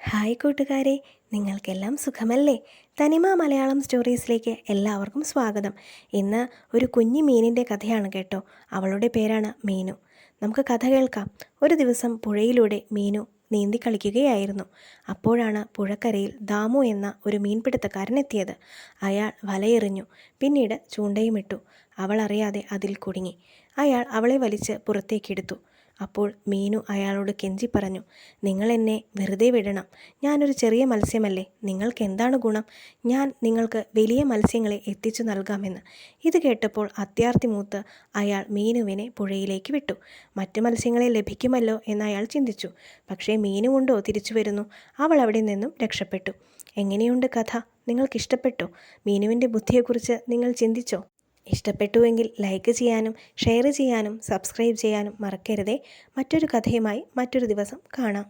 Hi കൂട്ടുകാരെ, നിങ്ങൾക്കെല്ലാം സുഖമല്ലേ? തനിമ മലയാളം സ്റ്റോറീസിലേക്ക് എല്ലാവർക്കും സ്വാഗതം. ഇന്ന് ഒരു കുഞ്ഞു മീനിൻ്റെ കഥയാണ് കേട്ടോ. അവളുടെ പേരാണ് മീനു. നമുക്ക് കഥ കേൾക്കാം. ഒരു ദിവസം പുഴയിലൂടെ മീനു നീന്തി കളിക്കുകയായിരുന്നു. അപ്പോഴാണ് പുഴക്കരയിൽ ദാമു എന്ന ഒരു മീൻപിടുത്തക്കാരൻ എത്തിയത്. അയാൾ വലയെറിഞ്ഞു, പിന്നീട് ചൂണ്ടയുമിട്ടു. അവൾ അറിയാതെ അതിൽ കുടുങ്ങി. അയാൾ അവളെ വലിച്ച് പുറത്തേക്കെടുത്തു. അപ്പോൾ മീനു അയാളോട് കെഞ്ചി പറഞ്ഞു, നിങ്ങൾ എന്നെ വെറുതെ വിടണം. ഞാനൊരു ചെറിയ മത്സ്യമല്ലേ, നിങ്ങൾക്ക് എന്താണ് ഗുണം? ഞാൻ നിങ്ങൾക്ക് വലിയ മത്സ്യങ്ങളെ എത്തിച്ചു നൽകാമെന്ന്. ഇത് കേട്ടപ്പോൾ അത്യാർത്തി മൂത്ത് അയാൾ മീനുവിനെ പുഴയിലേക്ക് വിട്ടു. മറ്റു മത്സ്യങ്ങളെ ലഭിക്കുമല്ലോ എന്ന് അയാൾ ചിന്തിച്ചു. പക്ഷേ മീനു കൊണ്ടോ തിരിച്ചു വരുന്നു. അവൾ അവിടെ നിന്നും രക്ഷപ്പെട്ടു. എങ്ങനെയുണ്ട് കഥ? നിങ്ങൾക്കിഷ്ടപ്പെട്ടോ? മീനുവിൻ്റെ ബുദ്ധിയെക്കുറിച്ച് നിങ്ങൾ ചിന്തിച്ചോ? ഇഷ്ടപ്പെട്ടുവെങ്കിൽ ലൈക്ക് ചെയ്യാനും ഷെയർ ചെയ്യാനും സബ്സ്ക്രൈബ് ചെയ്യാനും മറക്കരുതേ. മറ്റൊരു കഥയുമായി മറ്റൊരു ദിവസം കാണാം.